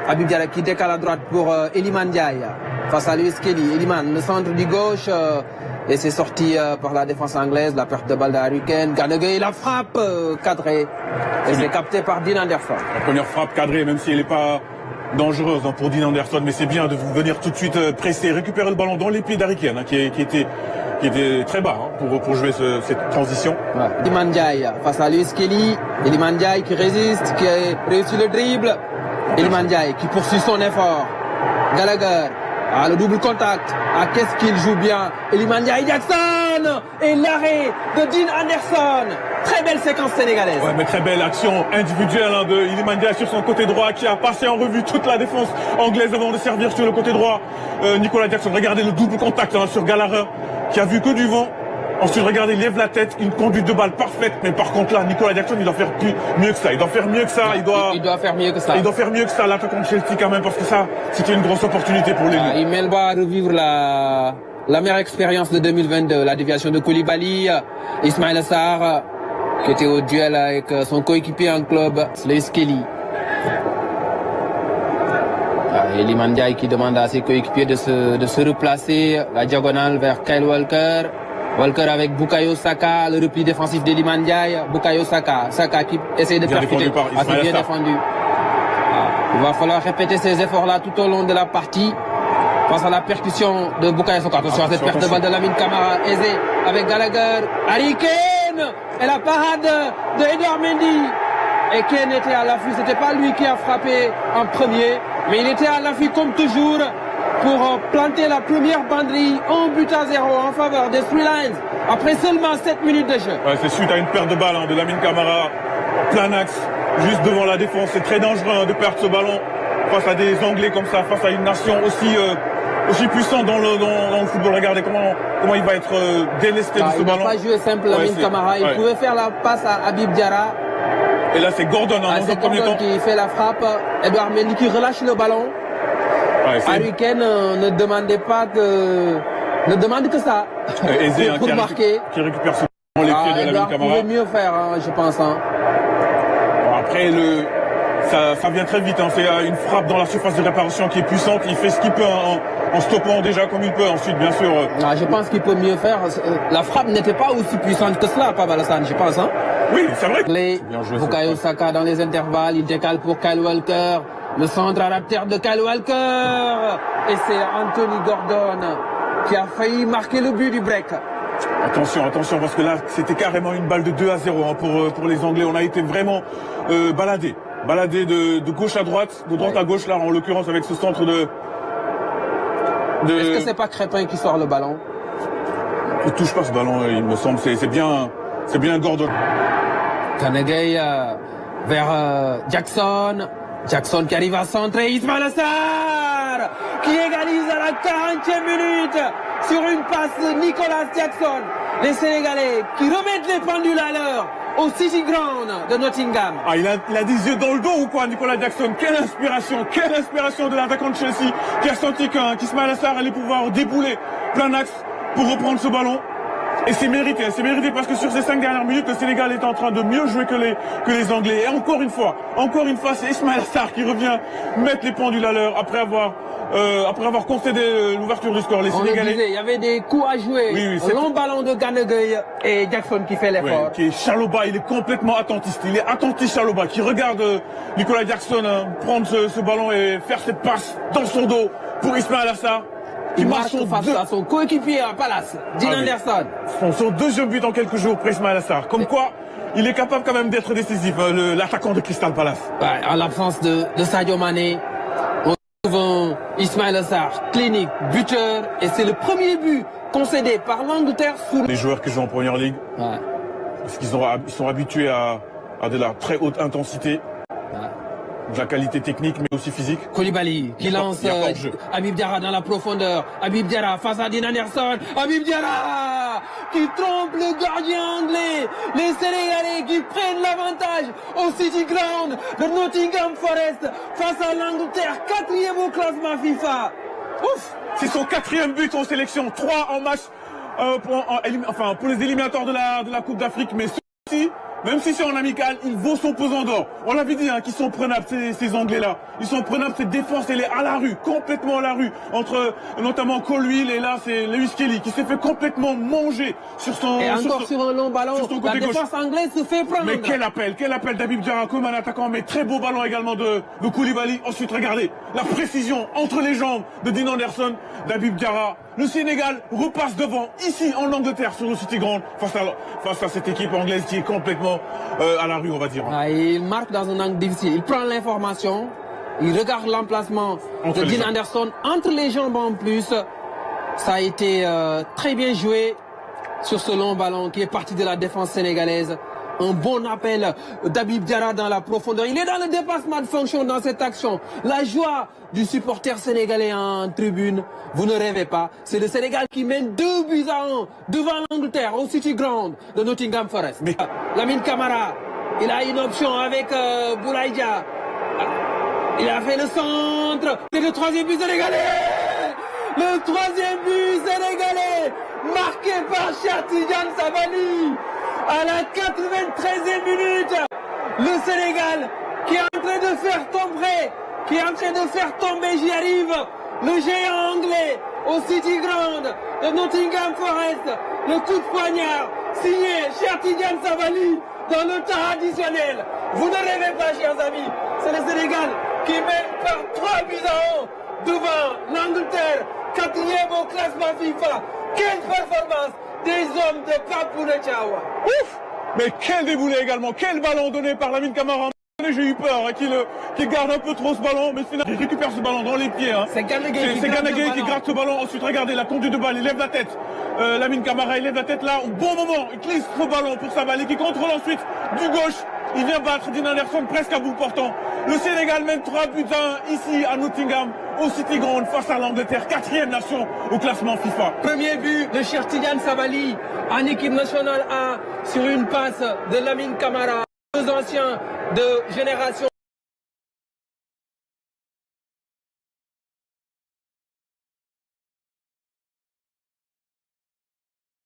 Habib Diarra qui décale à droite pour Iliman Ndiaye. Face à Louis Kelly. Iliman, le centre du gauche. Et c'est sorti par la défense anglaise. La perte de balle d'Harry Kane. Gana Gueye, la frappe cadrée. Et c'est capté par Dean Anderson. La première frappe cadrée, même si elle n'est pas dangereuse pour Dean Anderson. Mais c'est bien de venir tout de suite presser, récupérer le ballon dans les pieds d'Harry Kane, qui était très bas pour jouer cette transition. Ouais. Iliman Ndiaye face à Louis Kelly. Iliman Ndiaye qui résiste, qui a réussi le dribble. Iliman Ndiaye qui poursuit son effort. Gallagher. Ah, le double contact. Ah, qu'est-ce qu'il joue bien. Iliman Ndiaye Jackson. Et l'arrêt de Dean Anderson. Très belle séquence sénégalaise. Ouais, mais très belle action individuelle de Iliman Ndiaye sur son côté droit, qui a passé en revue toute la défense anglaise avant de servir sur le côté droit. Nicolas Jackson, regardez le double contact sur Gallagher, qui a vu que du vent. Ensuite, regardez, il lève la tête, une conduite de balle parfaite. Mais par contre là, Nicolas Jackson, il doit faire mieux que ça. Il doit faire mieux que ça. Il doit faire mieux que ça. Il doit faire mieux que ça, l'attaquant de Chelsea quand même, parce que ça, c'était une grosse opportunité pour les Lions. Il mêle à revivre la meilleure expérience de 2022. La déviation de Koulibaly, Ismaïla Sarr, qui était au duel avec son coéquipier en club, Louis Kelly. Iliman Ndiaye qui demande à ses coéquipiers de se replacer. La diagonale vers Kyle Walker. Walker avec Bukayo Saka, le repli défensif d'Iliman Ndiaye. Bukayo Saka. Saka qui essaie de percuter. C'est bien défendu. Il va falloir répéter ces efforts-là tout au long de la partie. Face à la percussion de Bukayo Saka. Attention à cette perte de balle de Lamine Camara. Aisé avec Gallagher. Harry Kane. Et la parade de Edouard Mendy. Et Kane était à l'affût. C'était pas lui qui a frappé en premier. Mais il était à l'affût comme toujours pour planter la première banderille 1-0 en faveur des Three Lions après seulement 7 minutes de jeu. Ouais, c'est suite à une perte de balle de Lamine Camara, plein axe, juste devant la défense. C'est très dangereux de perdre ce ballon face à des Anglais comme ça, face à une nation aussi puissante dans le football. Regardez comment il va être délesté de ce ballon. Il n'a pas joué simple Lamine Camara. Il pouvait faire la passe à Habib Diarra. Et là c'est Gordon dans c'est le premier temps qui fait la frappe. Edouard Mendy qui relâche le ballon. Harry Kane ne demande que ça. Aisé, pour marquer. Qui récupère ce ballon, les pieds de Lamine Camara. Il pouvait mieux faire, je pense. Bon, après, ça vient très vite. C'est une frappe dans la surface de réparation qui est puissante. Il fait ce qu'il peut en stoppant déjà comme il peut. Ensuite, bien sûr. Je pense qu'il peut mieux faire. La frappe n'était pas aussi puissante que cela, Pape Alassane, je pense. Oui, c'est vrai. Bukayo Saka dans les intervalles, il décale pour Kyle Walker. Le centre à la terre de Kyle Walker. Et c'est Anthony Gordon qui a failli marquer le but du break. Attention, parce que là, c'était carrément une balle de 2-0 pour les Anglais. On a été vraiment baladé de gauche à droite, de droite à gauche, là, en l'occurrence, avec ce centre de... Est-ce que c'est pas Crépin qui sort le ballon? Il touche pas ce ballon, il me semble. C'est bien Gordon. Gana Gueye vers Jackson. Jackson qui arrive à centrer. Ismaïla Sarr qui égalise à la 40e minute sur une passe de Nicolas Jackson. Les Sénégalais qui remettent les pendules à l'heure au City Ground de Nottingham. Il a des yeux dans le dos ou quoi, Nicolas Jackson? Quelle inspiration de l'attaquant de Chelsea qui a senti qu'Ismaïla Sarr allait pouvoir débouler plein axe pour reprendre ce ballon. Et c'est mérité parce que sur ces 5 dernières minutes, le Sénégal est en train de mieux jouer que les Anglais. Et encore une fois, c'est Ismaïla Sarr qui revient mettre les pendules à l'heure après avoir concédé l'ouverture du score. Les Sénégalais. Il y avait des coups à jouer. Oui, un long ballon de Gana Gueye et Jackson qui fait l'effort. Qui est Chaloba, il est complètement attentiste. Il est attentif Chaloba, qui regarde Nicolas Jackson prendre ce ballon et faire cette passe dans son dos pour Ismaïla Sarr. Il marche face à son coéquipier à Palace, Dean Anderson. Son deuxième but en quelques jours pour Ismaïla Sarr. Comme quoi, il est capable quand même d'être décisif, l'attaquant de Crystal Palace. En l'absence de Sadio Mané, on trouve Ismaïla Sarr, clinique, buteur, et c'est le premier but concédé par l'Angleterre sous... Les joueurs qui jouent en première ligue, parce qu'ils sont habitués à de la très haute intensité. De la qualité technique mais aussi physique. Koulibaly qui lance Habib Diarra dans la profondeur. Habib Diarra face à Dean Anderson. Habib Diarra qui trompe le gardien anglais. Les Sénégalais qui prennent l'avantage au City Ground de Nottingham Forest face à l'Angleterre, 4e au classement FIFA. Ouf, c'est son 4e but en sélection, 3 en match pour les éliminatoires de la Coupe d'Afrique, mais ceci même si c'est en amical, il vaut son pesant d'or. On l'avait dit, hein, qu'ils sont prenables, ces Anglais-là. Ils sont prenables, cette défense, elle est à la rue, complètement à la rue. Entre, notamment, Colwill et là, c'est Lewis Kelly, qui s'est fait complètement manger sur son... Et encore sur un long ballon, la défense anglaise se fait prendre. Mais quel appel d'Habib Diarra comme un attaquant, mais très beau ballon également de Koulibaly. Ensuite, regardez, la précision entre les jambes de Dean Anderson, d'Habib Diarra. Le Sénégal repasse devant, ici, en Angleterre, sur le City Ground, face à cette équipe anglaise qui est complètement à la rue, on va dire. Ah, il marque dans un angle difficile. Il prend l'information, il regarde l'emplacement de Dean Anderson entre les jambes en plus. Ça a été très bien joué sur ce long ballon qui est parti de la défense sénégalaise. Un bon appel d'Habib Diarra dans la profondeur. Il est dans le dépassement de fonction dans cette action. La joie du supporter sénégalais en tribune. Vous ne rêvez pas. C'est le Sénégal qui mène 2-1 devant l'Angleterre au City Ground de Nottingham Forest. Mais Lamine Camara, il a une option avec Boulaye Dia. Il a fait le centre. C'est le troisième but sénégalais. Le troisième but sénégalais marqué par Cheikh Tidiane Sabaly. À la 93e minute, le Sénégal qui est en train de faire tomber, j'y arrive, le géant anglais au City Ground de Nottingham Forest. Le coup de poignard signé Cheikh Tidiane Sabaly dans le temps additionnel. Vous ne rêvez pas, chers amis, c'est le Sénégal qui mène par 3-1 devant l'Angleterre, 4e au classement FIFA. Quelle performance des hommes de Papou Thiawa. Ouf! Mais quel déboulé également, quel ballon donné par Lamine Camara. J'ai eu peur hein, qu'il garde un peu trop ce ballon, mais finalement il récupère ce ballon dans les pieds. Hein. C'est Gana Gueye qui gratte ce ballon. Ensuite, regardez la conduite de balle, il lève la tête. Lamine Camara, il lève la tête là, au bon moment. Il glisse ce ballon pour Sabaly qui contrôle ensuite du gauche. Il vient battre Dean Anderson presque à bout portant. Le Sénégal mène 3-1 ici à Nottingham, au City Ground, face à l'Angleterre, 4e nation au classement FIFA. Premier but de Cheikh Tidiane Sabaly en équipe nationale A sur une passe de Lamine Camara. Deux anciens de génération